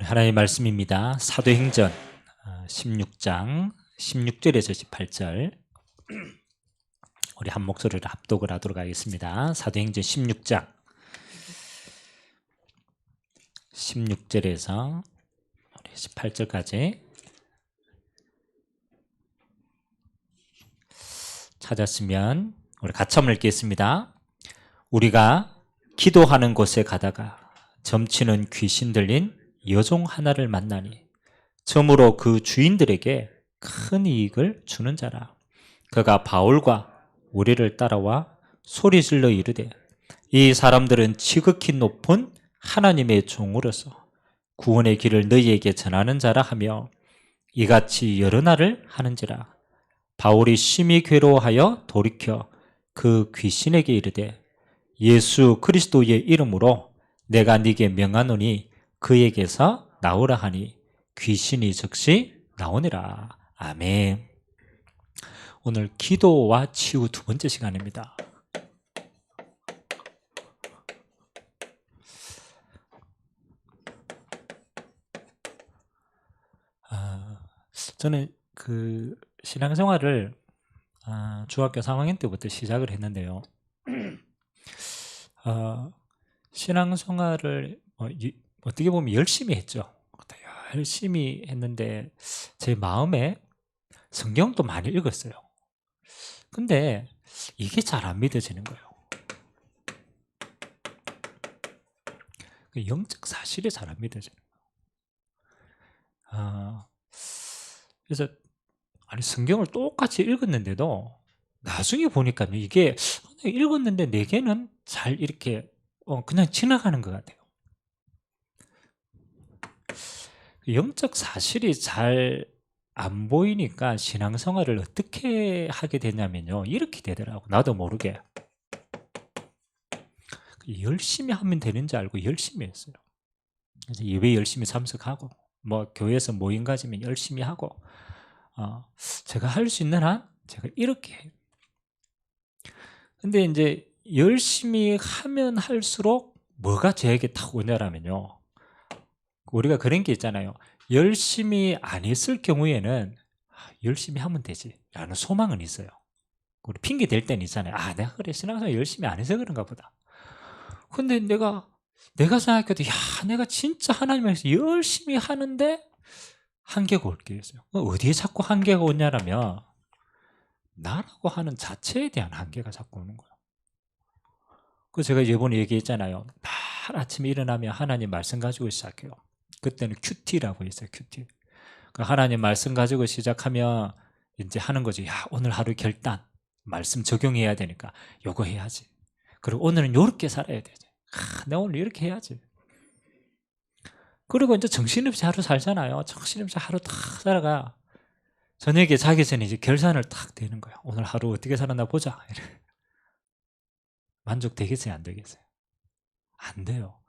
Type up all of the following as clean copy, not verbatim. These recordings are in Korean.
하나님의 말씀입니다. 사도행전 16장 16절에서 18절 우리 한 목소리로 합독을 하도록 하겠습니다. 사도행전 16장 16절에서 18절까지 찾았으면 우리 같이 한번 읽겠습니다. 우리가 기도하는 곳에 가다가 점치는 귀신 들린 여종 하나를 만나니 점으로 그 주인들에게 큰 이익을 주는 자라. 그가 바울과 우리를 따라와 소리질러 이르되 이 사람들은 지극히 높은 하나님의 종으로서 구원의 길을 너희에게 전하는 자라 하며 이같이 여러 날을 하는지라. 바울이 심히 괴로워하여 돌이켜 그 귀신에게 이르되 예수 그리스도의 이름으로 내가 네게 명하노니 그에게서 나오라 하니 귀신이 즉시 나오니라. 아멘. 오늘 기도와 치유 두 번째 시간입니다. 저는 그 신앙생활을 중학교 3학년 때부터 시작을 했는데요. 신앙생활을 어떻게 보면 열심히 했죠. 열심히 했는데 제 마음에 성경도 많이 읽었어요. 근데 이게 잘 안 믿어지는 거예요. 영적 사실이 잘 안 믿어지는 거예요. 그래서 성경을 똑같이 읽었는데도 나중에 보니까 이게 읽었는데 내게는 잘 이렇게 그냥 지나가는 것 같아요. 영적 사실이 잘 안 보이니까 신앙생활을 어떻게 하게 되냐면요, 이렇게 되더라고. 나도 모르게 열심히 하면 되는 줄 알고 열심히 했어요. 그래서 예배 열심히 참석하고 교회에서 모임 가지면 열심히 하고 제가 할 수 있는 한 제가 이렇게 해요. 근데 이제 열심히 하면 할수록 뭐가 저에게 탁 오냐라면요, 우리가 그런 게 있잖아요. 열심히 안 했을 경우에는 열심히 하면 되지 라는 소망은 있어요. 우리 핑계 댈 때는 있잖아요. 내가 그래 신앙생활 열심히 안 해서 그런가 보다. 근데 내가 생각해도 내가 진짜 하나님에서 열심히 하는데 한계가 올 게 있어요. 어디에 자꾸 한계가 오냐라면 나라고 하는 자체에 대한 한계가 자꾸 오는 거예요. 그 제가 이번에 얘기했잖아요. 날 아침에 일어나면 하나님 말씀 가지고 시작해요. 그때는 큐티라고 있어요. 큐티. 하나님 말씀 가지고 시작하면 이제 하는 거지. 오늘 하루 결단 말씀 적용해야 되니까 요거 해야지. 그리고 오늘은 요렇게 살아야 되지. 내가 오늘 이렇게 해야지. 그리고 이제 정신없이 하루 살잖아요. 정신없이 하루 딱 살아가. 저녁에 자기 전에 이제 결산을 딱 되는 거야. 오늘 하루 어떻게 살았나 보자. 만족되겠어요? 안 되겠어요? 안 돼요.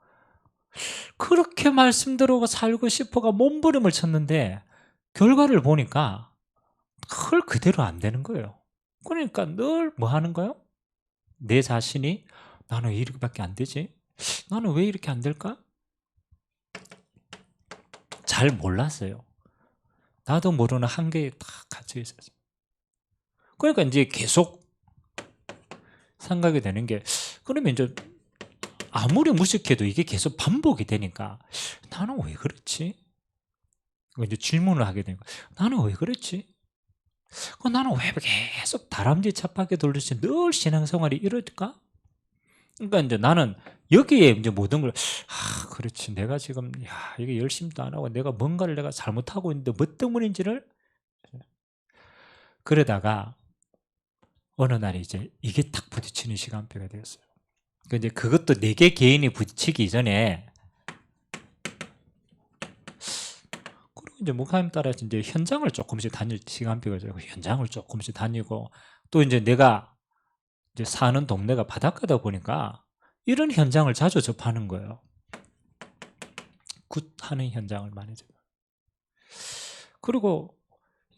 그렇게 말씀 들어오고 살고 싶어가 몸부림을 쳤는데 결과를 보니까 그대로 안 되는 거예요. 그러니까 늘 뭐 하는 거예요? 내 자신이 나는 왜 이렇게밖에 안 되지? 나는 왜 이렇게 안 될까? 잘 몰랐어요. 나도 모르는 한계에 딱 갇혀 있었어요. 그러니까 이제 계속 생각이 되는 게, 그러면 이제 아무리 무식해도 이게 계속 반복이 되니까 나는 왜 그렇지? 이제 질문을 하게 되는 거예요. 나는 왜 그렇지? 나는 왜 계속 다람쥐 찹하게 돌듯이 늘 신앙생활이 이럴까? 그러니까 이제 나는 여기에 이제 모든 걸 그렇지, 내가 지금 이게 열심히도 안 하고 내가 뭔가를 내가 잘못하고 있는데 뭐 때문인지를. 그러다가 어느 날 이제 이게 딱 부딪히는 시간표가 되었어요. 이제 그것도 4개 개인이 부딪히기 전에, 그리고 이제 목사님 따라서 이제 현장을 조금씩 다닐 시간표가 되고, 현장을 조금씩 다니고, 또 이제 내가 이제 사는 동네가 바닷가다 보니까 이런 현장을 자주 접하는 거예요. 굿하는 현장을 많이 접해요. 그리고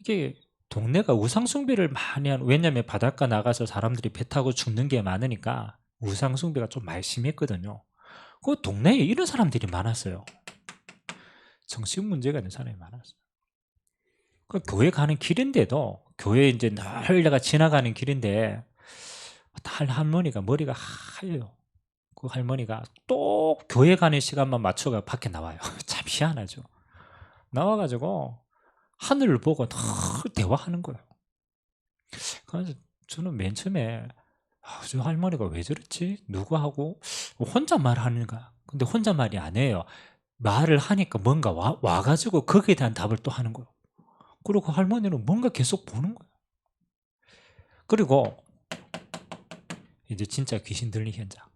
이게 동네가 우상숭배를 많이 하는, 왜냐하면 바닷가 나가서 사람들이 배 타고 죽는 게 많으니까 우상숭배가 좀 많이 심했거든요. 그 동네에 이런 사람들이 많았어요. 정신 문제가 있는 사람이 많았어요. 그 교회 가는 길인데도, 교회 이제 늘 내가 지나가는 길인데 할머니가 머리가 하얘요. 그 할머니가 또 교회 가는 시간만 맞춰가 밖에 나와요. 참 희한하죠. 나와가지고 하늘을 보고 늘 대화하는 거예요. 그래서 저는 맨 처음에 저 할머니가 왜 저랬지? 누구하고 혼자 말하는가? 근데 혼자 말이 아니에요. 말을 하니까 뭔가 와가지고 거기에 대한 답을 또 하는 거예요. 그리고 할머니는 뭔가 계속 보는 거예요. 그리고 이제 진짜 귀신 들린 현장.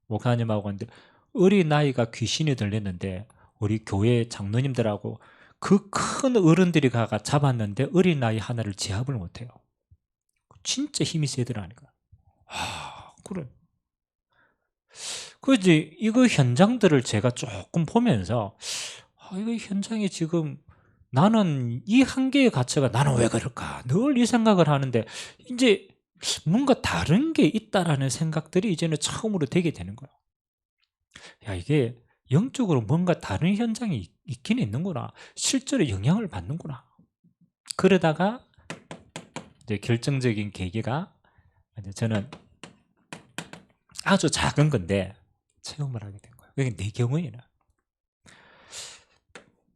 목사님하고 근데 어린아이가 귀신이 들렸는데 우리 교회 장로님들하고 그 큰 어른들이 가가 잡았는데 어린아이 하나를 제압을 못해요. 진짜 힘이 세더라니까. 그래. 그지 이거 현장들을 제가 조금 보면서 이거 현장이 지금 나는 이 한계의 가치가 나는 왜 그럴까 늘 이 생각을 하는데 이제 뭔가 다른 게 있다라는 생각들이 이제는 처음으로 되게 되는 거예요. 야, 이게 영적으로 뭔가 다른 현장이 있긴 있는구나. 실제로 영향을 받는구나. 그러다가 이제 결정적인 계기가 이제 저는 아주 작은 건데 체험을 하게 된 거예요. 그게 내 경우에는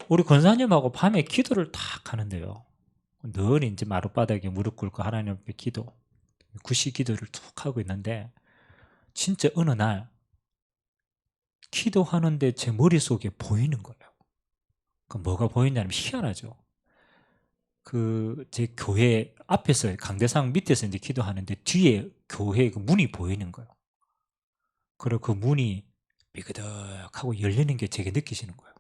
우리 권사님하고 밤에 기도를 탁 하는데요. 늘 이제 마룻바닥에 무릎 꿇고 하나님 앞에 기도, 구시 기도를 툭 하고 있는데 진짜 어느 날 기도하는데 제 머릿속에 보이는 거예요. 그 뭐가 보이냐면 희한하죠. 그 제 교회 앞에서 강대상 밑에서 이제 기도하는데 뒤에 교회 그 문이 보이는 거예요. 그리고 그 문이 삐그덕하고 열리는 게 제게 느끼시는 거예요.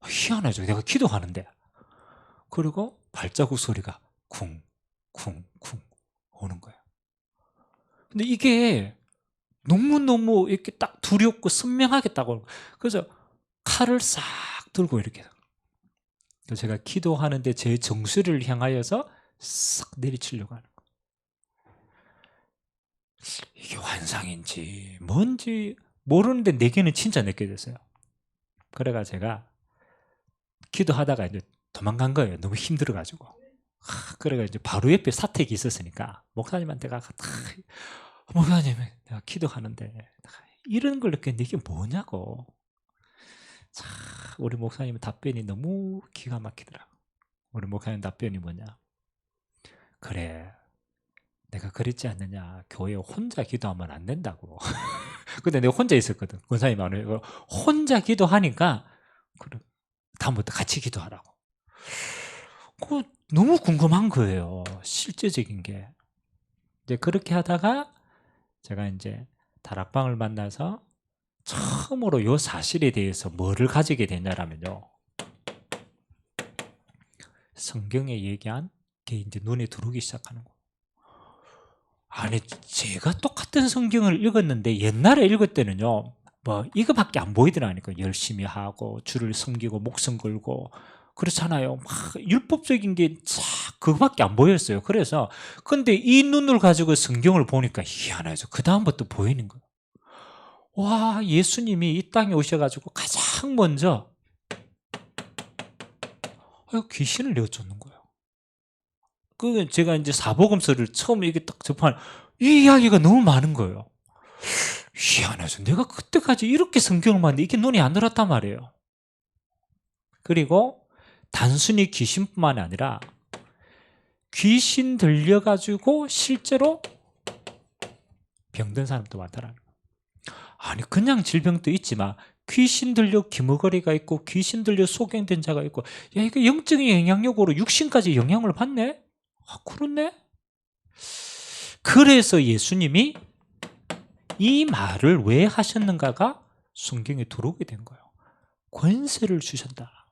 희한하죠. 내가 기도하는데. 그리고 발자국 소리가 쿵, 쿵, 쿵 오는 거예요. 근데 이게 너무너무 이렇게 딱 두렵고 선명하겠다고. 그래서 칼을 싹 들고 이렇게. 그래서 제가 기도하는데 제 정수리를 향하여서 싹 내리치려고 하는 거예요. 이게 환상인지 뭔지 모르는데 내게는 진짜 느껴졌어요. 그래가 제가 기도하다가 이제 도망간 거예요. 너무 힘들어가지고. 그래가 이제 바로 옆에 사택이 있었으니까 목사님한테 가서 목사님 내가 기도하는데 이런 걸 느꼈는데 이게 뭐냐고. 참 우리 목사님 답변이 너무 기가 막히더라. 우리 목사님 답변이 뭐냐. 그래 내가 그랬지 않느냐. 교회에 혼자 기도하면 안 된다고. 근데 내가 혼자 있었거든. 권사님 말을 혼자 기도하니까 그래 다음부터 같이 기도하라고. 그 너무 궁금한 거예요. 실제적인 게. 이제 그렇게 하다가 제가 이제 다락방을 만나서 처음으로 이 사실에 대해서 뭐를 가지게 되냐면요. 성경에 얘기한 게 이제 눈에 들어오기 시작하는 거예요. 아니 제가 똑같은 성경을 읽었는데 옛날에 읽을 때는요. 뭐 이거밖에 안 보이더라니까. 열심히 하고 주를 섬기고 목숨 걸고 그렇잖아요. 막 율법적인 게 싹 그거밖에 안 보였어요. 그래서 근데 이 눈을 가지고 성경을 보니까 희한하죠. 그 다음부터 보이는 거예요. 와 예수님이 이 땅에 오셔가지고 가장 먼저 귀신을 내어쫓는 거예요. 그 제가 이제 사복음서를 처음 이게 딱 접한 이 이야기가 너무 많은 거예요. 희한하죠. 내가 그때까지 이렇게 성경을 봤는데 이게 눈이 안 들었단 말이에요. 그리고 단순히 귀신뿐만 아니라 귀신 들려가지고 실제로 병든 사람도 많다라는 거예요. 아니 그냥 질병도 있지만 귀신 들려 기머거리가 있고 귀신 들려 소경된 자가 있고 야 이거 영적인 영향력으로 육신까지 영향을 받네? 그렇네? 그래서 예수님이 이 말을 왜 하셨는가가 성경에 들어오게 된 거예요. 권세를 주셨다.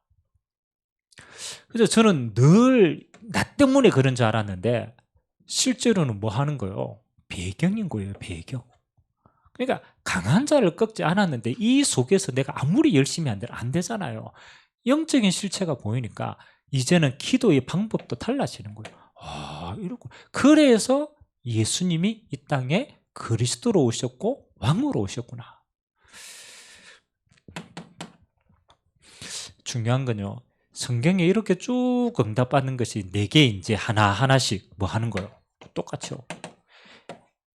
그래서 저는 늘 나 때문에 그런 줄 알았는데 실제로는 뭐 하는 거예요? 배경인 거예요. 배경. 그러니까 강한 자를 꺾지 않았는데 이 속에서 내가 아무리 열심히 안 되잖아요. 영적인 실체가 보이니까 이제는 기도의 방법도 달라지는 거예요. 이러고 그래서 예수님이 이 땅에 그리스도로 오셨고 왕으로 오셨구나. 중요한 건요. 성경에 이렇게 쭉 응답받는 것이 4개 이제 하나하나씩 뭐 하는 거예요. 똑같죠.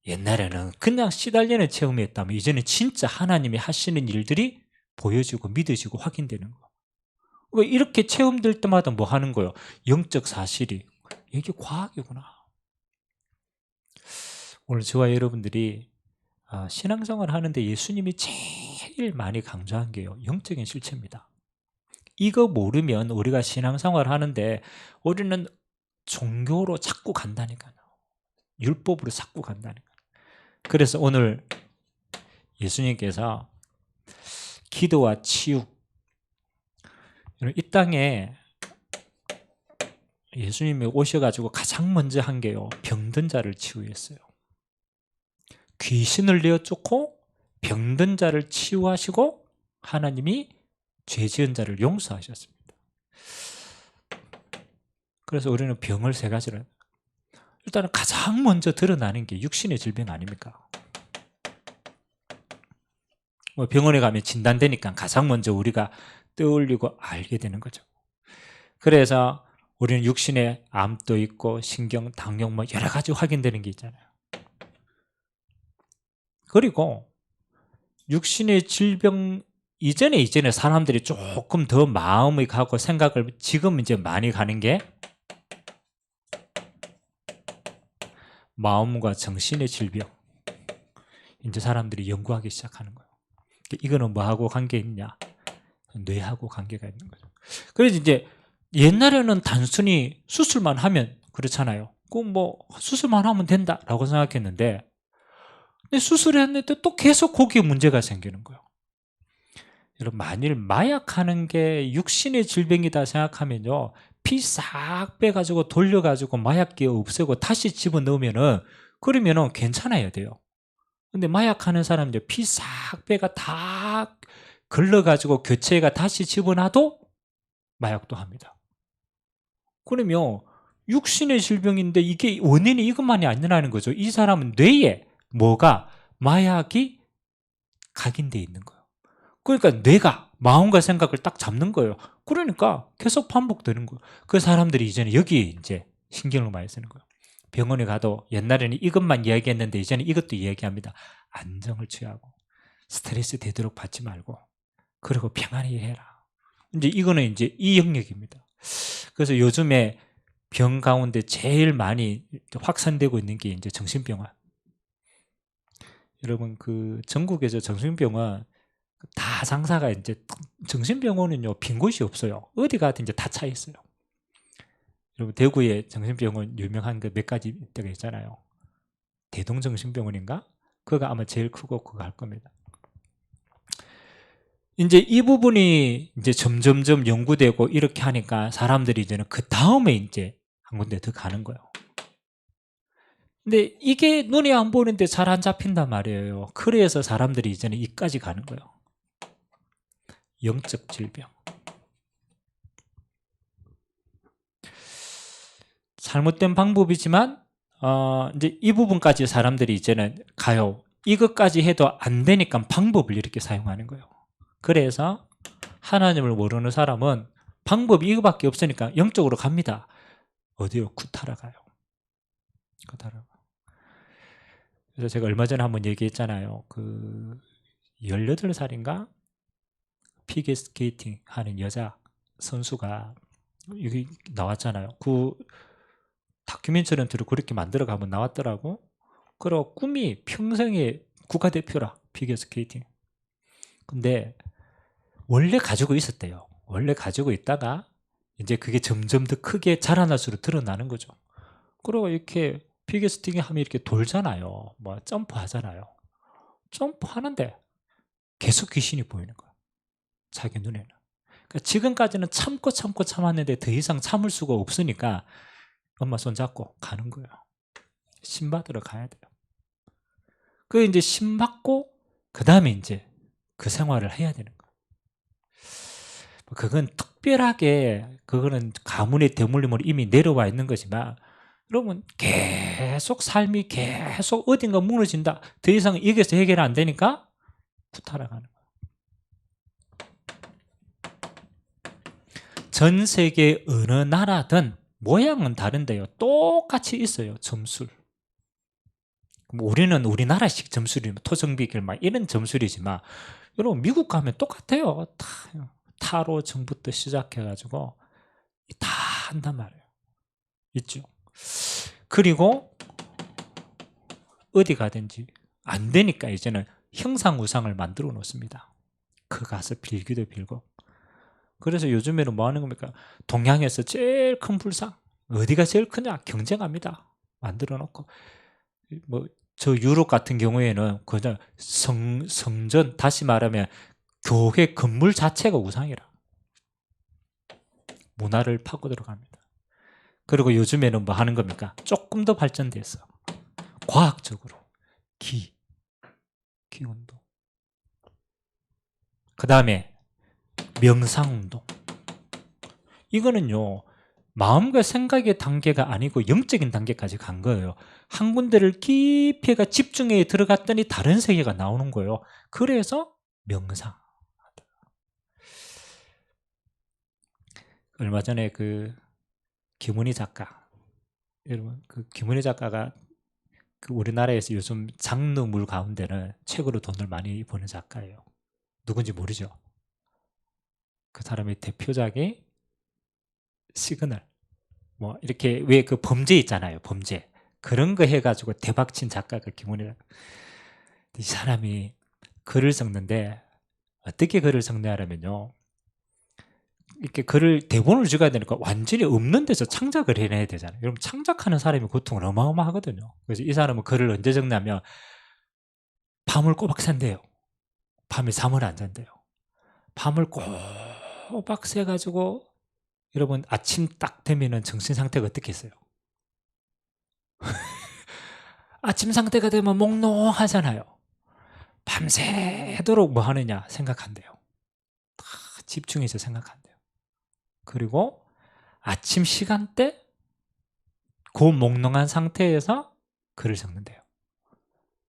옛날에는 그냥 시달리는 체험이었다면 이제는 진짜 하나님이 하시는 일들이 보여지고 믿어지고 확인되는 거예요. 이렇게 체험될 때마다 뭐 하는 거예요? 영적 사실이 이게 과학이구나. 오늘 저와 여러분들이 신앙생활 하는데 예수님이 제일 많이 강조한 게요, 영적인 실체입니다. 이거 모르면 우리가 신앙생활 하는데 우리는 종교로 자꾸 간다니까요. 율법으로 자꾸 간다니까요. 그래서 오늘 예수님께서 기도와 치유, 이 땅에 예수님이 오셔가지고 가장 먼저 한 게요, 병든 자를 치유했어요. 귀신을 내어 쫓고 병든 자를 치유하시고 하나님이 죄 지은 자를 용서하셨습니다. 그래서 우리는 병을 3가지를, 일단은 가장 먼저 드러나는 게 육신의 질병 아닙니까? 병원에 가면 진단되니까 가장 먼저 우리가 떠올리고 알게 되는 거죠. 그래서 우리는 육신에 암도 있고 신경, 당뇨 뭐 여러 가지 확인되는 게 있잖아요. 그리고 육신의 질병 이전에 사람들이 조금 더 마음이 가고 생각을 지금 이제 많이 가는 게 마음과 정신의 질병. 이제 사람들이 연구하기 시작하는 거예요. 이거는 뭐하고 관계 있냐? 뇌하고 관계가 있는 거죠. 그래서 이제 옛날에는 단순히 수술만 하면 그렇잖아요. 꼭 뭐 수술만 하면 된다라고 생각했는데, 근데 수술했는데 또 계속 거기에 문제가 생기는 거예요. 여러분, 만일 마약하는 게 육신의 질병이다 생각하면요, 피 싹 빼가지고 돌려가지고 마약기 없애고 다시 집어넣으면은, 그러면은 괜찮아야 돼요. 근데 마약하는 사람들 피 싹 빼가 다 걸러가지고 교체가 다시 집어놔도 마약도 합니다. 그러면 육신의 질병인데 이게 원인이 이것만이 아니라는 거죠. 이 사람은 뇌에 뭐가 마약이 각인되어 있는 거예요. 그러니까 뇌가 마음과 생각을 딱 잡는 거예요. 그러니까 계속 반복되는 거예요. 그 사람들이 이제는 여기에 이제 신경을 많이 쓰는 거예요. 병원에 가도 옛날에는 이것만 이야기했는데 이제는 이것도 이야기합니다. 안정을 취하고 스트레스 되도록 받지 말고 그리고 평안히 해라. 이제 이거는 이제 이 영역입니다. 그래서 요즘에 병 가운데 제일 많이 확산되고 있는 게 이제 정신병원. 여러분, 그 전국에서 정신병원 다 장사가 이제, 정신병원은요 빈 곳이 없어요. 어디 가든 이제 다 차 있어요. 여러분, 대구에 정신병원 유명한 그 몇 가지 데가 있잖아요. 대동정신병원인가? 그거 아마 제일 크고 그거 할 겁니다. 이제 이 부분이 이제 점점점 연구되고 이렇게 하니까 사람들이 이제는 그 다음에 이제 한 군데 더 가는 거예요. 근데 이게 눈에 안 보이는데 잘 안 잡힌단 말이에요. 그래서 사람들이 이제는 이까지 가는 거예요. 영적 질병. 잘못된 방법이지만 이제 이 부분까지 사람들이 이제는 가요. 이것까지 해도 안 되니까 방법을 이렇게 사용하는 거예요. 그래서 하나님을 모르는 사람은 방법이 이거밖에 없으니까 영적으로 갑니다. 어디요? 구타라 가요. 구타라. 그래서 제가 얼마 전에 한번 얘기했잖아요. 그 18살인가 피겨스케이팅 하는 여자 선수가 여기 나왔잖아요. 그 다큐멘터리로 그렇게 만들어 가면 나왔더라고. 그리고 꿈이 평생의 국가대표라, 피겨스케이팅. 근데 원래 가지고 있었대요. 원래 가지고 있다가 이제 그게 점점 더 크게 자라날수록 드러나는 거죠. 그리고 이렇게 피겨스케이팅 하면 이렇게 돌잖아요. 뭐 점프 하잖아요. 점프 하는데 계속 귀신이 보이는 거야. 자기 눈에는. 그러니까 지금까지는 참고 참았는데 더 이상 참을 수가 없으니까 엄마 손잡고 가는 거예요. 신 받으러 가야 돼요. 그 이제 신 받고 그 다음에 이제 그 생활을 해야 되는 거예요. 그건 특별하게 그거는 가문의 대물림으로 이미 내려와 있는 거지만, 여러분 계속 삶이 계속 어딘가 무너진다. 더 이상 여기서 해결 안 되니까 구타러 가는 거예요. 전 세계 어느 나라든 모양은 다른데요. 똑같이 있어요. 점술. 우리는 우리나라식 점술이면 토성비결 막 이런 점술이지만 여러분 미국 가면 똑같아요. 타로 전부터 시작해가지고 다 한단 말이에요. 있죠. 그리고 어디 가든지 안 되니까 이제는 형상우상을 만들어 놓습니다. 그 가서 빌기도 빌고. 그래서 요즘에는 뭐 하는 겁니까? 동양에서 제일 큰 불상 어디가 제일 크냐 경쟁합니다. 만들어 놓고 뭐 저 유럽 같은 경우에는 그냥 성전, 다시 말하면 교회 건물 자체가 우상이라 문화를 파고 들어갑니다. 그리고 요즘에는 뭐 하는 겁니까? 조금 더 발전돼서 과학적으로 기운동, 그 다음에 명상운동. 이거는요 마음과 생각의 단계가 아니고 영적인 단계까지 간 거예요. 한 군데를 깊이 집중해 들어갔더니 다른 세계가 나오는 거예요. 그래서 명상. 얼마 전에 그 김은희 작가, 여러분 그 김은희 작가가 그 우리나라에서 요즘 장르물 가운데는 책으로 돈을 많이 버는 작가예요. 누군지 모르죠. 그 사람의 대표작이 시그널. 뭐 이렇게 왜 그 범죄 있잖아요. 범죄. 그런 거 해가지고 대박친 작가가 김은희라. 이 사람이 글을 적는데 어떻게 글을 적냐면요. 이렇게 글을 대본을 적어야 되니까 완전히 없는 데서 창작을 해내야 되잖아요. 여러분 창작하는 사람이 고통은 어마어마하거든요. 그래서 이 사람은 글을 언제 적냐면 밤을 꼬박 샌대요. 밤에 잠을 안 잔대요. 밤을 꼬박 새가지고 여러분 아침 딱 되면은 정신 상태가 어떻게 했어요? 아침 상태가 되면 몽롱하잖아요. 밤새도록 뭐 하느냐 생각한대요. 다 집중해서 생각한대요. 그리고 아침 시간대 그 몽롱한 상태에서 글을 적는데요.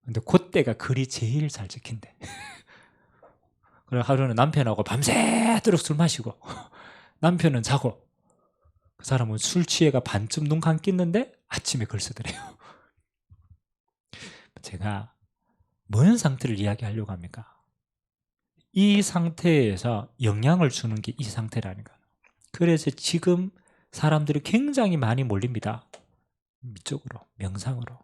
근데 그때가 글이 제일 잘 찍힌대. 그래 하루는 남편하고 밤새도록 술 마시고 남편은 자고 그 사람은 술 취해가 반쯤 눈 감기는데 아침에 글 쓰더래요. 제가 뭔 상태를 이야기하려고 합니까? 이 상태에서 영향을 주는 게 이 상태라는 거예요. 그래서 지금 사람들이 굉장히 많이 몰립니다. 이쪽으로, 명상으로.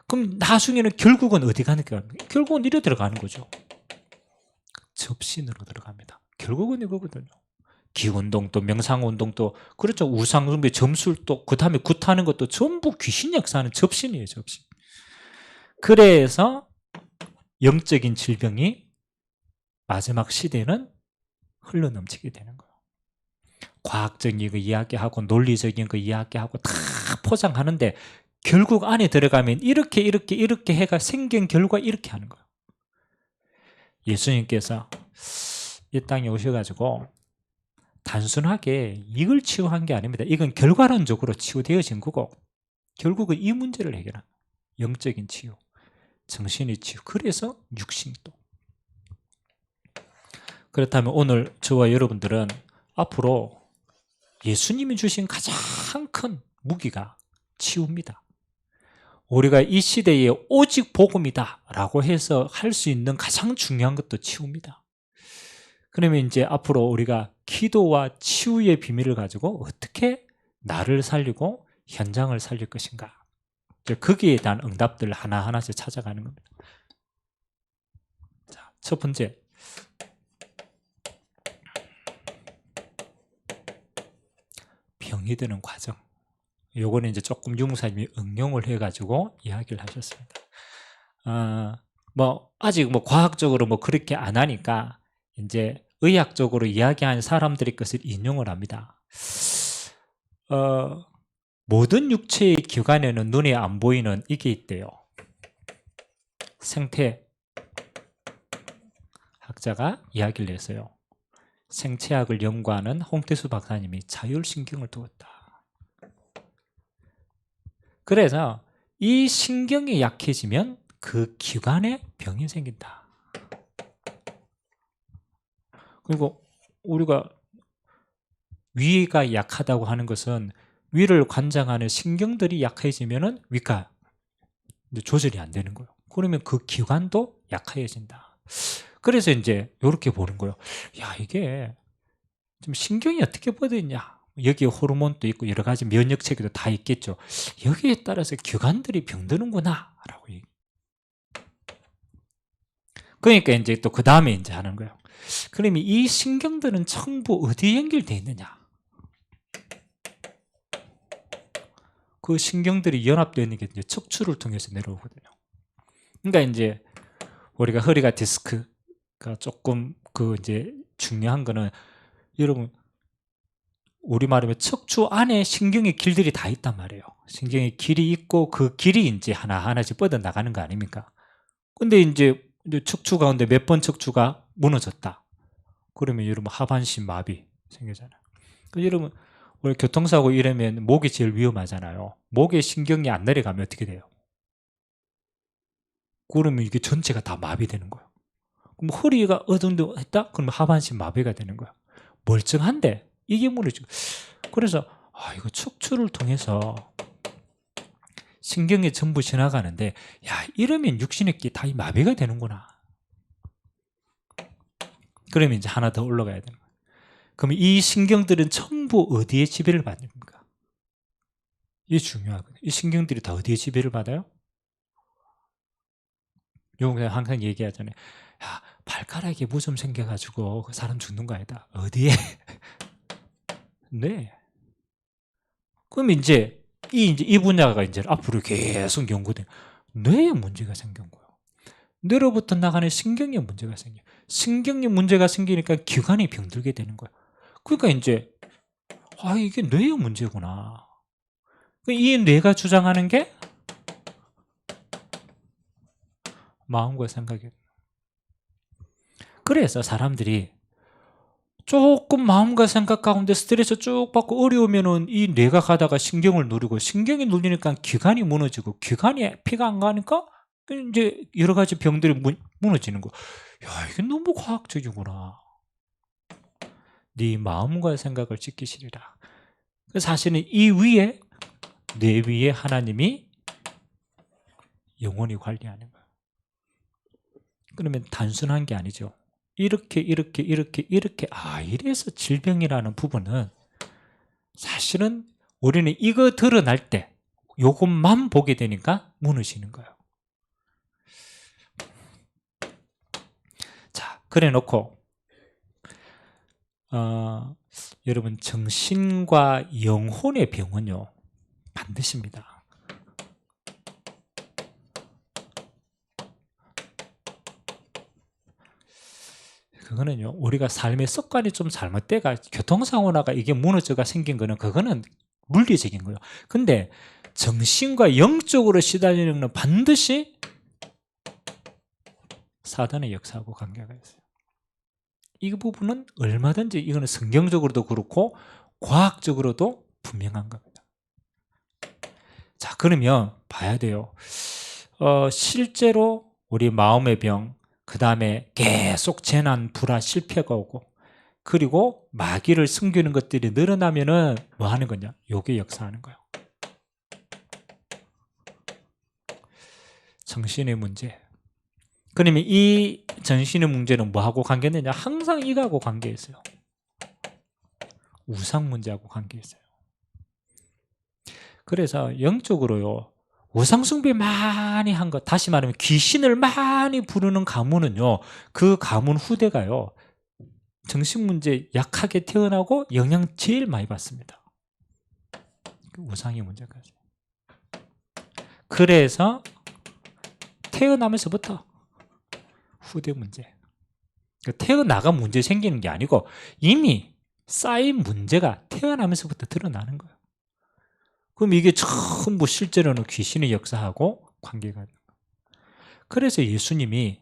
그럼 나중에는 결국은 어디 가는 거예요? 결국은 이래 들어가는 거죠. 접신으로 들어갑니다. 결국은 이거거든요. 기운동도 명상운동도 그렇죠. 우상숭배 점술도 그 다음에 굿하는 것도 전부 귀신 역사하는 접신이에요. 접신. 그래서 영적인 질병이 마지막 시대는 흘러넘치게 되는 거예요. 과학적인 거 이야기하고 논리적인 거 이야기하고 다 포장하는데 결국 안에 들어가면 이렇게 해가 생긴 결과 이렇게 하는 거예요. 예수님께서 이 땅에 오셔가지고 단순하게 이걸 치유한 게 아닙니다. 이건 결과론적으로 치유되어진 거고 결국은 이 문제를 해결한 영적인 치유, 정신의 치유. 그래서 육신도. 그렇다면 오늘 저와 여러분들은 앞으로 예수님이 주신 가장 큰 무기가 치유입니다. 우리가 이 시대에 오직 복음이다 라고 해서 할 수 있는 가장 중요한 것도 치유입니다. 그러면 이제 앞으로 우리가 기도와 치유의 비밀을 가지고 어떻게 나를 살리고 현장을 살릴 것인가, 거기에 대한 응답들 하나하나씩 찾아가는 겁니다. 자, 첫 번째, 병이 드는 과정. 요거는 이제 조금 유무사님이 응용을 해가지고 이야기를 하셨습니다. 뭐 아직 뭐 과학적으로 뭐 그렇게 안 하니까 이제 의학적으로 이야기한 사람들의 것을 인용을 합니다. 모든 육체의 기관에는 눈에 안 보이는 이게 있대요. 생태 학자가 이야기를 했어요. 생체학을 연구하는 홍태수 박사님이 자율신경을 두었다. 그래서 이 신경이 약해지면 그 기관에 병이 생긴다. 그리고 우리가 위가 약하다고 하는 것은 위를 관장하는 신경들이 약해지면은 위가 조절이 안 되는 거예요. 그러면 그 기관도 약해진다. 그래서 이제 이렇게 보는 거예요. 야, 이게 좀 신경이 어떻게 뻗어있냐. 여기에 호르몬도 있고 여러 가지 면역 체계도 다 있겠죠. 여기에 따라서 기관들이 병드는구나 라고 얘기. 그러니까 이제 또 그 다음에 이제 하는 거예요. 그러면 이 신경들은 전부 어디에 연결되어 있느냐? 그 신경들이 연합되어 있는 게 이제 척추를 통해서 내려오거든요. 그러니까 이제 우리가 허리가 디스크가 조금 그 이제 중요한 거는 여러분 우리 말하면 척추 안에 신경의 길들이 다 있단 말이에요. 신경의 길이 있고 그 길이 이제 하나하나씩 뻗어 나가는 거 아닙니까? 근데 이제 척추 가운데 몇 번 척추가 무너졌다. 그러면 여러분 하반신 마비 생기잖아요. 여러분 우리 교통사고 이러면 목이 제일 위험하잖아요. 목에 신경이 안 내려가면 어떻게 돼요? 그러면 이게 전체가 다 마비되는 거예요. 그럼 허리가 어둔했다? 그러면 하반신 마비가 되는 거예요. 멀쩡한데 이게 무너지고. 그래서 이거 척추를 통해서 신경이 전부 지나가는데 야, 이러면 육신의 끼 다 마비가 되는구나. 그러면 이제 하나 더 올라가야 되는 거예요. 그럼 이 신경들은 전부 어디에 지배를 받는 겁니까? 이게 중요하거든요. 이 신경들이 다 어디에 지배를 받아요? 요거 항상 얘기하잖아요. 야, 발가락에 무좀 생겨가지고 그 사람 죽는 거 아니다. 어디에? 네. 그럼 이제 이 분야가 이제 앞으로 계속 연구돼. 뇌에 문제가 생긴 거예요. 뇌로부터 나가는 신경에 문제가 생겨. 신경에 문제가 생기니까 기관이 병들게 되는 거예요. 그러니까 이제 이게 뇌의 문제구나. 이 뇌가 주장하는 게 마음과 생각이에요. 그래서 사람들이 조금 마음과 생각 가운데 스트레스 쭉 받고 어려우면은 이 뇌가 가다가 신경을 누르고 신경이 눌리니까 기관이 무너지고 기관이 피가 안 가니까 이제 여러 가지 병들이 무너지는 거. 야, 이게 너무 과학적이구나. 네 마음과 생각을 지키시리라. 사실은 이 위에 뇌 위에 하나님이 영원히 관리하는 거예요. 그러면 단순한 게 아니죠. 이렇게 이래서 질병이라는 부분은 사실은 우리는 이거 드러날 때 요것만 보게 되니까 무너지는 거예요. 자, 그래 놓고 여러분 정신과 영혼의 병은요 반드시입니다. 그거는요 우리가 삶의 습관이 좀 잘못돼가 교통사고나가 이게 무너져가 생긴 거는 그거는 물리적인 거예요. 근데 정신과 영적으로 시달리는 건 반드시 사단의 역사하고 관계가 있어요. 이 부분은 얼마든지 이거는 성경적으로도 그렇고 과학적으로도 분명한 겁니다. 자, 그러면 봐야 돼요. 실제로 우리 마음의 병, 그 다음에 계속 재난, 불화, 실패가 오고 그리고 마귀를 숨기는 것들이 늘어나면은 뭐 하는 거냐? 요게 역사하는 거예요. 정신의 문제. 그러면 이 정신의 문제는 뭐하고 관계있느냐? 항상 이거하고 관계있어요. 우상 문제하고 관계있어요. 그래서 영적으로요 우상 숭배 많이 한 것, 다시 말하면 귀신을 많이 부르는 가문은요 그 가문 후대가요 정신문제 약하게 태어나고 영향 제일 많이 받습니다. 우상의 문제까지. 그래서 태어나면서부터 후대 문제, 태어나가 문제 생기는 게 아니고 이미 쌓인 문제가 태어나면서부터 드러나는 거예요. 그럼 이게 전부 실제로는 귀신의 역사하고 관계가 있는 거예요. 그래서 예수님이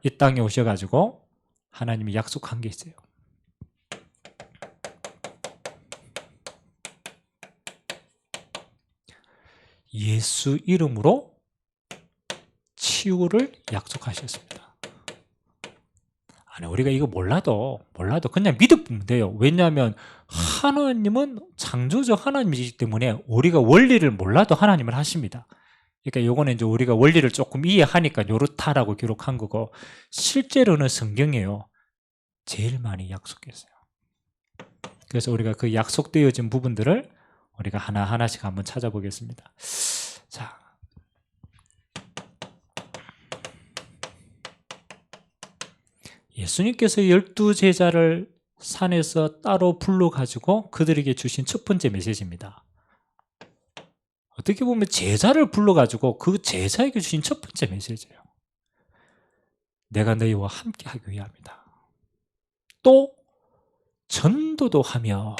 이 땅에 오셔가지고 하나님이 약속한 게 있어요. 예수 이름으로 치유를 약속하셨습니다. 아니, 우리가 이거 몰라도 그냥 믿으면 돼요. 왜냐하면 하나님은 창조적 하나님이기 때문에 우리가 원리를 몰라도 하나님을 하십니다. 그러니까 요거는 이제 우리가 원리를 조금 이해하니까 요렇다라고 기록한 거고, 실제로는 성경이에요. 제일 많이 약속했어요. 그래서 우리가 그 약속되어진 부분들을 우리가 하나하나씩 한번 찾아보겠습니다. 자, 예수님께서 12제자를 산에서 따로 불러가지고 그들에게 주신 첫 번째 메시지입니다. 어떻게 보면 제자를 불러가지고 그 제자에게 주신 첫 번째 메시지예요. 내가 너희와 함께하기 위함이다. 또 전도도 하며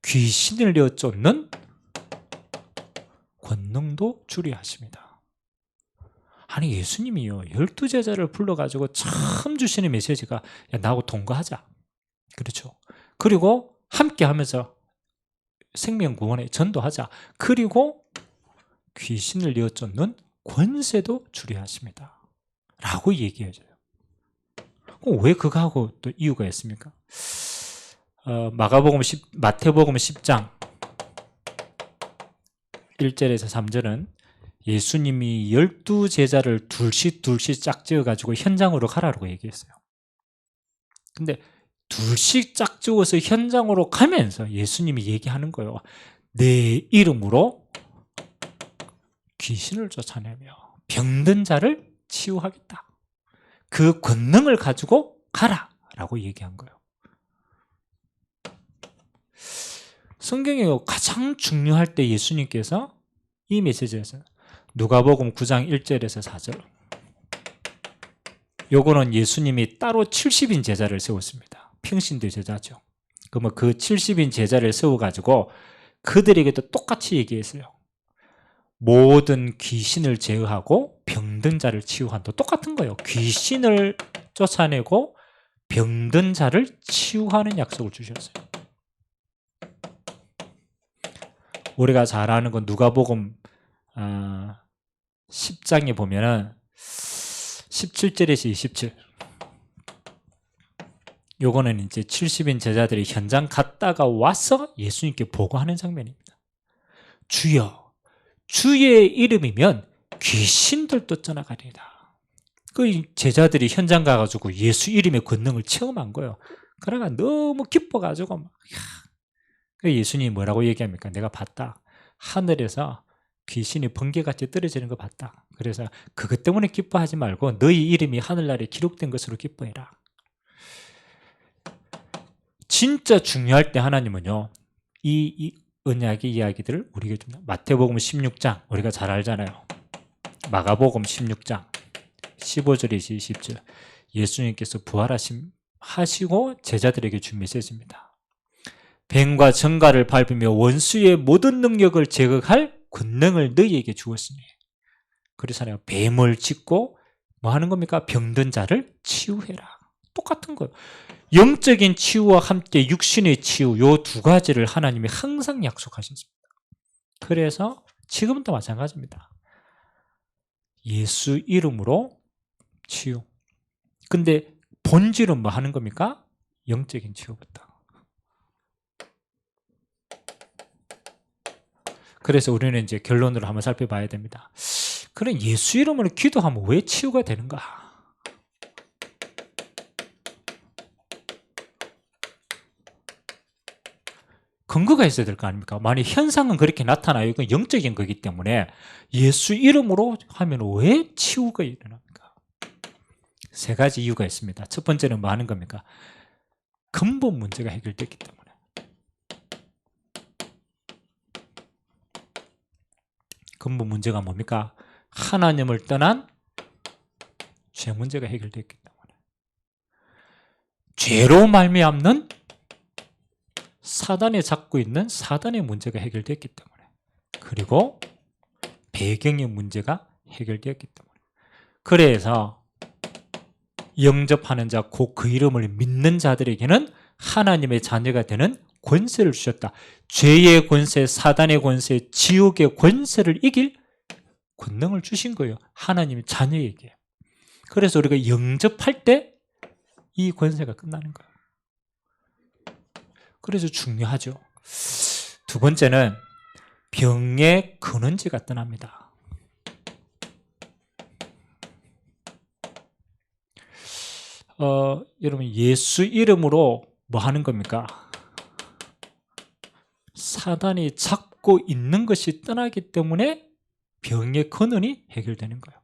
귀신을 내쫓는 권능도 주리 하십니다. 아니, 예수님이요 12제자를 불러가지고 처음 주시는 메시지가, 야, 나하고 동거하자. 그렇죠. 그리고 함께 하면서 생명구원에 전도하자. 그리고 귀신을 내쫓는 권세도 주리 하십니다 라고 얘기해줘요. 그럼 왜 그거 하고 또 이유가 있습니까? 마태복음 10장 1절에서 3절은 예수님이 12제자를 둘씩 짝지어가지고 현장으로 가라고 얘기했어요. 근데 둘씩 짝지어서 현장으로 가면서 예수님이 얘기하는 거예요. 내 이름으로 귀신을 쫓아내며 병든 자를 치유하겠다. 그 권능을 가지고 가라 라고 얘기한 거예요. 성경에 가장 중요할 때 예수님께서 이 메시지에서 누가복음 9장 1절에서 4절, 요거는 예수님이 따로 70인 제자를 세웠습니다. 평신도 제자죠. 그러면 그 70인 제자를 세워가지고 그들에게도 똑같이 얘기했어요. 모든 귀신을 제어하고 병든 자를 치유한다. 똑같은 거예요. 귀신을 쫓아내고 병든 자를 치유하는 약속을 주셨어요. 우리가 잘 아는 건 누가복음 10장에 보면은 17절에서 27, 요거는 이제 70인 제자들이 현장 갔다가 와서 예수님께 보고하는 장면입니다. 주여, 주의 이름이면 귀신들도 떠나가리라. 그 제자들이 현장 가가지고 예수 이름의 권능을 체험한 거예요. 그러니까 너무 기뻐가지고 막, 예수님이 뭐라고 얘기합니까? 내가 봤다. 하늘에서 귀신이 번개같이 떨어지는 거 봤다. 그래서 그것 때문에 기뻐하지 말고 너희 이름이 하늘나라에 기록된 것으로 기뻐해라. 진짜 중요할 때 하나님은요, 이 언약의 이야기들을 우리에게 줍니다. 마태복음 16장 우리가 잘 알잖아요. 마가복음 16장 15절에서 20절, 예수님께서 부활하시고 제자들에게 준 메시지입니다. 뱀과 정갈을 밟으며 원수의 모든 능력을 제거할 권능을 너희에게 주었으니. 그래서 뱀을 짚고 뭐 하는 겁니까? 병든 자를 치유해라. 똑같은 거예요. 영적인 치유와 함께 육신의 치유, 요 두 가지를 하나님이 항상 약속하셨습니다. 그래서 지금도 마찬가지입니다. 예수 이름으로 치유. 근데 본질은 뭐 하는 겁니까? 영적인 치유부터. 그래서 우리는 이제 결론으로 한번 살펴봐야 됩니다. 그럼 예수 이름으로 기도하면 왜 치유가 되는가? 근거가 있어야 될 거 아닙니까? 만약 현상은 그렇게 나타나요. 이건 영적인 거기 때문에 예수 이름으로 하면 왜 치유가 일어납니까? 세 가지 이유가 있습니다. 첫 번째는 뭐 하는 겁니까? 근본 문제가 해결됐기 때문에. 근본 문제가 뭡니까? 하나님을 떠난 죄 문제가 해결됐기 때문에. 죄로 말미암는 사단이 잡고 있는 사단의 문제가 해결됐기 때문에, 그리고 배경의 문제가 해결되었기 때문에. 그래서 영접하는 자, 곧 그 이름을 믿는 자들에게는 하나님의 자녀가 되는 권세를 주셨다. 죄의 권세, 사단의 권세, 지옥의 권세를 이길 권능을 주신 거예요. 하나님의 자녀에게. 그래서 우리가 영접할 때 이 권세가 끝나는 거예요. 그래서 중요하죠. 두 번째는 병의 근원지가 떠납니다. 여러분 예수 이름으로 뭐 하는 겁니까? 사단이 잡고 있는 것이 떠나기 때문에 병의 근원이 해결되는 거예요.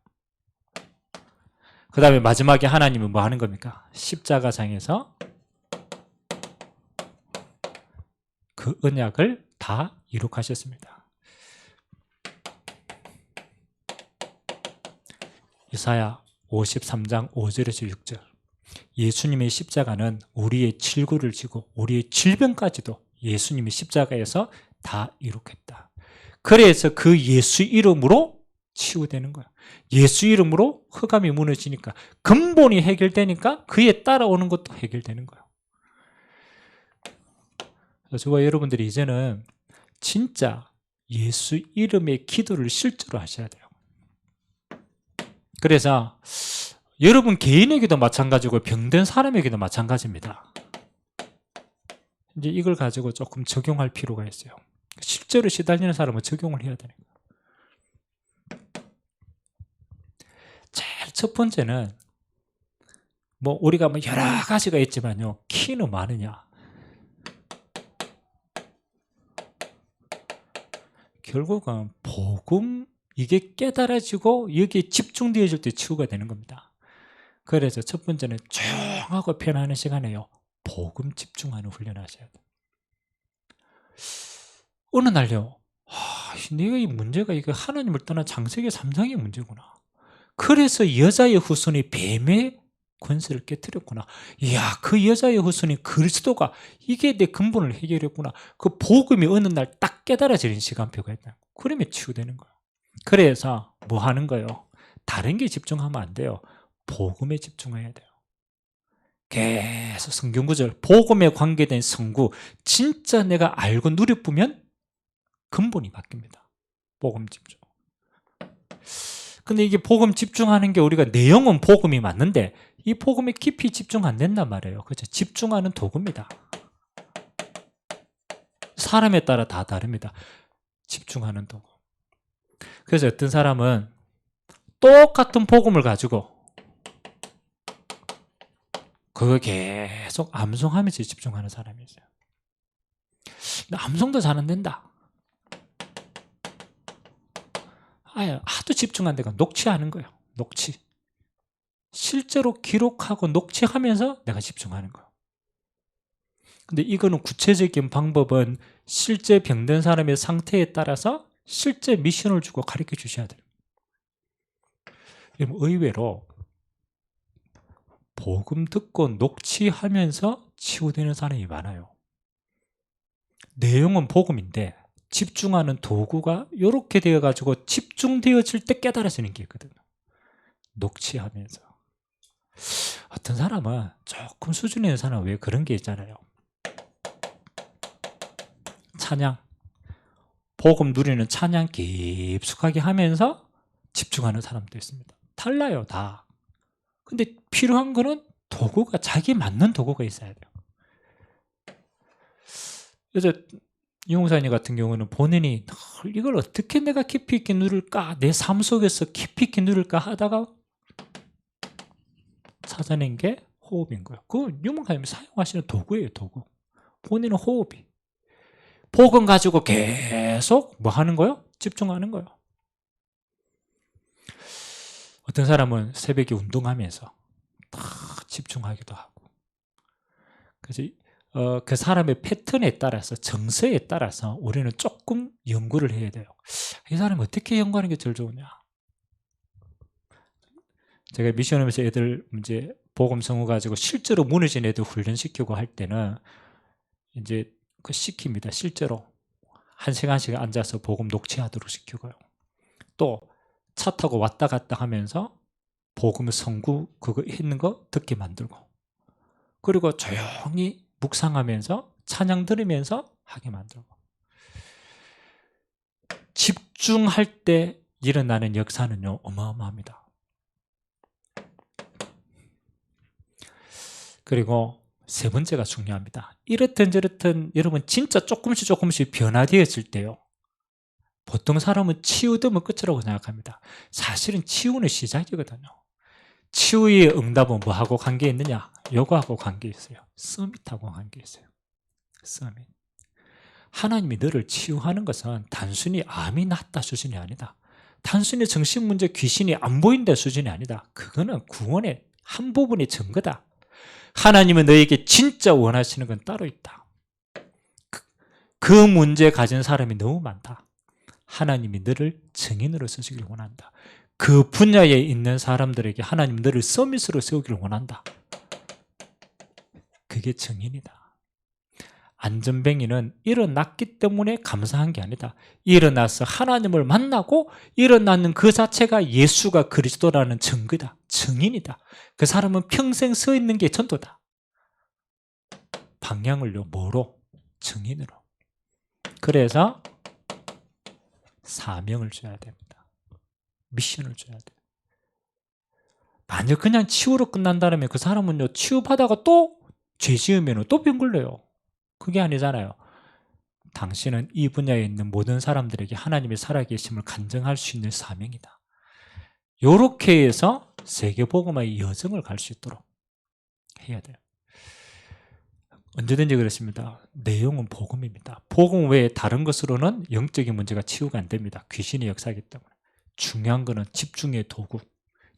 그 다음에 마지막에 하나님은 뭐 하는 겁니까? 십자가상에서 그 언약을 다 이룩하셨습니다. 이사야 53장 5절에서 6절. 예수님의 십자가는 우리의 질고를 지고 우리의 질병까지도 예수님의 십자가에서 다 이룩했다. 그래서 그 예수 이름으로 치유되는 거야. 예수 이름으로 흑암이 무너지니까 근본이 해결되니까 그에 따라오는 것도 해결되는 거야. 그래서 저와 여러분들이 이제는 진짜 예수 이름의 기도를 실제로 하셔야 돼요. 그래서 여러분 개인에게도 마찬가지고 병든 사람에게도 마찬가지입니다. 이제 이걸 가지고 조금 적용할 필요가 있어요. 실제로 시달리는 사람은 적용을 해야 되는 거예요. 제일 첫 번째는 뭐 우리가 뭐 여러 가지가 있지만요. 키는 많으냐? 결국은 복음 이게 깨달아지고 여기에 집중되어질 때 치유가 되는 겁니다. 그래서 첫 번째는 조용하고 편안한 시간에요. 복음 집중하는 훈련을 하셔야 돼요. 어느 날요. 내가 이 문제가 이거 하나님을 떠난 창세기 3장의 문제구나. 그래서 여자의 후손이 뱀의 권세를 깨뜨렸구나. 이야, 그 여자의 후손이 그리스도가 이게 내 근본을 해결했구나. 그 복음이 어느 날 딱 깨달아지는 시간표가 있다. 그러면 치유되는 거예요. 그래서 뭐 하는 거예요? 다른 게 집중하면 안 돼요. 복음에 집중해야 돼요. 계속 성경 구절, 복음에 관계된 성구 진짜 내가 알고 누려보면 근본이 바뀝니다. 복음 집중. 근데 이게 복음 집중하는 게 우리가 내용은 복음이 맞는데 이 복음에 깊이 집중 안 된단 말이에요. 그렇죠? 집중하는 도구입니다. 사람에 따라 다 다릅니다. 집중하는 도구. 그래서 어떤 사람은 똑같은 복음을 가지고 그거 계속 암송하면서 집중하는 사람이 있어요. 근데 암송도 잘 안 된다. 하도 집중 안 되고 녹취하는 거예요. 녹취. 실제로 기록하고 녹취하면서 내가 집중하는 거예요. 근데 이거는 구체적인 방법은 실제 병든 사람의 상태에 따라서 실제 미션을 주고 가르쳐 주셔야 돼요. 의외로 복음 듣고 녹취하면서 치유되는 사람이 많아요. 내용은 복음인데 집중하는 도구가 이렇게 되어가지고 집중되어질 때 깨달아지는 게 있거든요. 녹취하면서. 어떤 사람은 조금 수준 있는 사람은 왜 그런 게 있잖아요. 찬양, 복음 누리는 찬양 깊숙하게 하면서 집중하는 사람도 있습니다. 달라요, 다. 근데 필요한 거는 도구가 자기에 맞는 도구가 있어야 돼요. 그래서 이용사님 같은 경우는 본인이 이걸 어떻게 내가 깊이 있게 누릴까, 내 삶 속에서 깊이 있게 누릴까 하다가 찾아낸 게 호흡인 거예요. 그 유목사님이 사용하시는 도구예요, 도구. 본인은 호흡이. 복음 가지고 계속 뭐 하는 거예요? 집중하는 거예요. 어떤 사람은 새벽에 운동하면서 딱 집중하기도 하고. 그래서 그 사람의 패턴에 따라서 정서에 따라서 우리는 조금 연구를 해야 돼요. 이 사람이 어떻게 연구하는 게 제일 좋으냐? 제가 미션하면서 애들 이제 복음 성우 가지고 실제로 무너진 애들 훈련시키고 할 때는 이제 그 시킵니다. 실제로 1시간씩 앉아서 복음 녹취하도록 시키고요. 또 차 타고 왔다 갔다 하면서 복음 성구 그거 있는 거 듣게 만들고, 그리고 조용히 묵상하면서 찬양 들으면서 하게 만들고. 집중할 때 일어나는 역사는요 어마어마합니다. 그리고 세 번째가 중요합니다. 이렇든 저렇든 여러분 진짜 조금씩 변화되어질 때요, 보통 사람은 치유되면 끝이라고 생각합니다. 사실은 치유는 시작이거든요. 치유의 응답은 뭐하고 관계 있느냐? 요거하고 관계 있어요. 서밋하고 관계 있어요. 서밋. 하나님이 너를 치유하는 것은 단순히 암이 낫다 수준이 아니다. 단순히 정신문제, 귀신이 안 보인다 수준이 아니다. 그거는 구원의 한 부분의 증거다. 하나님은 너에게 진짜 원하시는 건 따로 있다. 그 문제 가진 사람이 너무 많다. 하나님이 너를 증인으로 쓰시길 원한다. 그 분야에 있는 사람들에게 하나님 너를 서밋으로 세우기를 원한다. 그게 증인이다. 안전뱅이는 일어났기 때문에 감사한 게 아니다. 일어나서 하나님을 만나고 일어나는 그 자체가 예수가 그리스도라는 증거다. 증인이다. 그 사람은 평생 서 있는 게 전도다. 방향을요, 뭐로? 증인으로. 그래서 사명을 줘야 됩니다. 미션을 줘야 돼요. 만약 그냥 치유로 끝난다면 그 사람은요, 치유받다가 또 죄 지으면 또 병 걸려요. 그게 아니잖아요. 당신은 이 분야에 있는 모든 사람들에게 하나님의 살아계심을 간증할 수 있는 사명이다. 이렇게 해서 세계복음화의 여정을 갈 수 있도록 해야 돼요. 언제든지 그렇습니다. 내용은 복음입니다. 복음 외에 다른 것으로는 영적인 문제가 치유가 안 됩니다. 귀신의 역사이기 때문에. 중요한 거는 집중의 도구.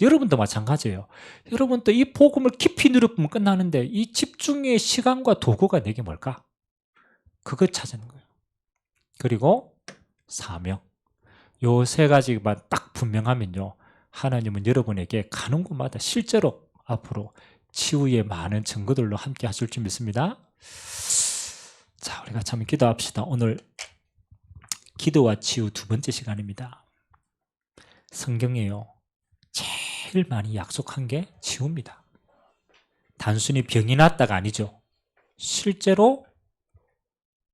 여러분도 마찬가지예요. 여러분도 이 복음을 깊이 누려보면 끝나는데 이 집중의 시간과 도구가 내게 뭘까? 그걸 찾는 거예요. 그리고 사명. 요 세 가지만 딱 분명하면요, 하나님은 여러분에게 가는 곳마다 실제로 앞으로 치유의 많은 증거들로 함께 하실 줄 믿습니다. 자, 우리가 참 기도합시다. 오늘 기도와 치유 두 번째 시간입니다. 성경에요, 제일 많이 약속한 게 치유입니다. 단순히 병이 났다가 아니죠. 실제로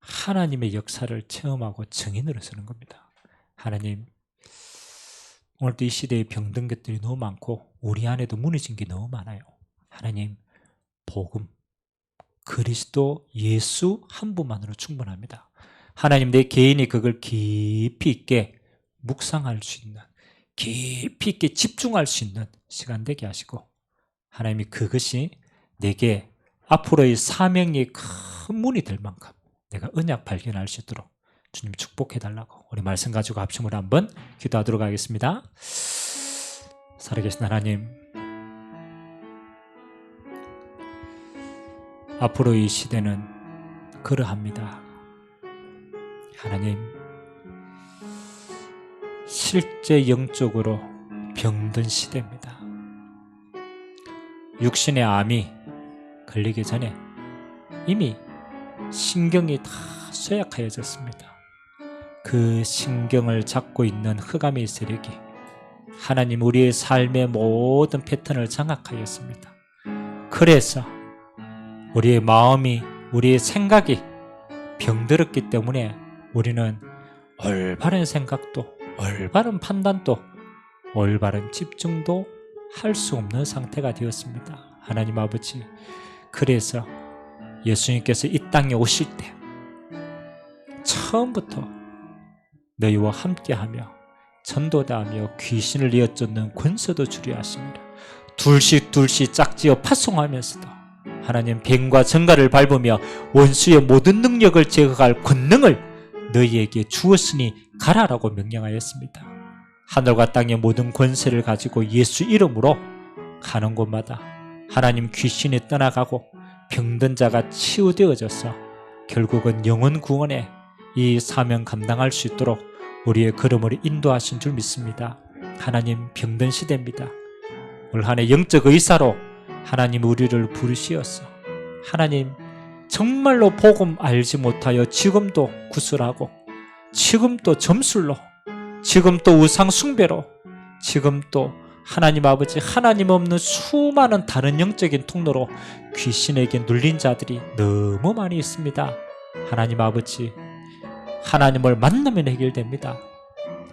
하나님의 역사를 체험하고 증인으로 서는 겁니다. 하나님, 오늘도 이 시대에 병든 것들이 너무 많고 우리 안에도 무너진 게 너무 많아요. 하나님, 복음, 그리스도 예수 한 분만으로 충분합니다. 하나님, 내 개인이 그걸 깊이 있게 묵상할 수 있는, 깊이 있게 집중할 수 있는 시간 되게 하시고, 하나님이 그것이 내게 앞으로의 사명이 큰 문이 될 만큼 내가 언약 발견할 수 있도록 주님 축복해달라고 우리 말씀 가지고 합심으로 한번 기도하도록 하겠습니다. 살아계신 하나님, 앞으로 이 시대는 그러합니다. 하나님, 실제 영적으로 병든 시대입니다. 육신의 암이 걸리기 전에 이미 신경이 다 쇠약하여졌습니다. 그 신경을 잡고 있는 흑암의 세력이 하나님 우리의 삶의 모든 패턴을 장악하였습니다. 그래서 우리의 마음이, 우리의 생각이 병들었기 때문에 우리는 올바른 생각도, 올바른 판단도, 올바른 집중도 할 수 없는 상태가 되었습니다. 하나님 아버지, 그래서 예수님께서 이 땅에 오실 때 처음부터 너희와 함께하며 전도다하며 귀신을 이어쫓는 권세도 주려 하십니다. 둘씩 짝지어 파송하면서도 하나님 뱀과 정갈을 밟으며 원수의 모든 능력을 제거할 권능을 너희에게 주었으니 가라라고 명령하였습니다. 하늘과 땅의 모든 권세를 가지고 예수 이름으로 가는 곳마다 하나님 귀신이 떠나가고 병든 자가 치유되어져서 결국은 영혼 구원에 이 사명 감당할 수 있도록 우리의 걸음을 인도하신 줄 믿습니다. 하나님, 병든 시대입니다. 올 한 해 영적 의사로 하나님 우리를 부르시었어. 하나님, 정말로 복음 알지 못하여 지금도 구슬하고, 지금도 점술로, 지금도 우상 숭배로, 지금도 하나님 아버지, 하나님 없는 수많은 다른 영적인 통로로 귀신에게 눌린 자들이 너무 많이 있습니다. 하나님 아버지, 하나님을 만나면 해결됩니다.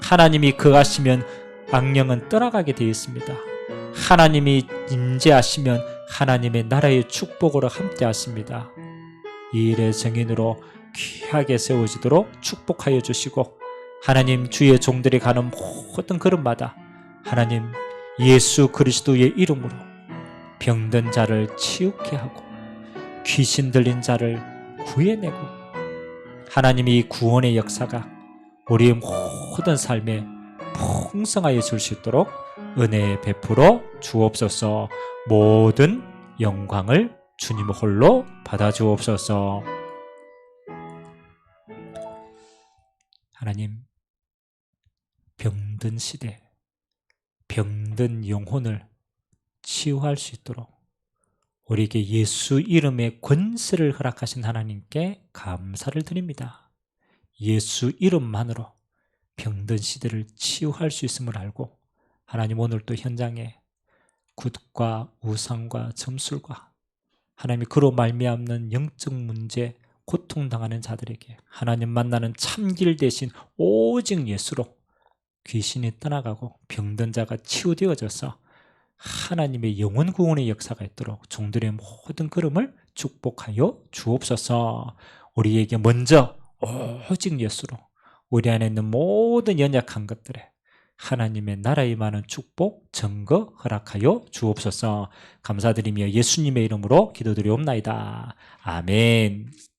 하나님이 거하시면 악령은 떠나가게 되어 있습니다. 하나님이 임재하시면 하나님의 나라의 축복으로 함께 하십니다. 이 일의 증인으로 귀하게 세워지도록 축복하여 주시고, 하나님 주의 종들이 가는 모든 걸음마다 하나님 예수 그리스도의 이름으로 병든 자를 치유케 하고 귀신 들린 자를 구해내고, 하나님이 구원의 역사가 우리의 모든 삶에 풍성하여 줄 수 있도록 은혜 베풀어 주옵소서. 모든 영광을 주님 홀로 받아 주옵소서. 하나님, 병든 시대, 병든 영혼을 치유할 수 있도록 우리에게 예수 이름의 권세를 허락하신 하나님께 감사를 드립니다. 예수 이름만으로 병든 시대를 치유할 수 있음을 알고, 하나님 오늘 또 현장에 굿과 우상과 점술과 하나님이 그로 말미암는 영적 문제, 고통당하는 자들에게 하나님 만나는 참길 대신 오직 예수로 귀신이 떠나가고 병든 자가 치유되어져서 하나님의 영혼 구원의 역사가 있도록 종들의 모든 걸음을 축복하여 주옵소서. 우리에게 먼저 오직 예수로 우리 안에 있는 모든 연약한 것들에 하나님의 나라에 임하는 축복, 증거 허락하여 주옵소서. 감사드리며 예수님의 이름으로 기도드리옵나이다. 아멘.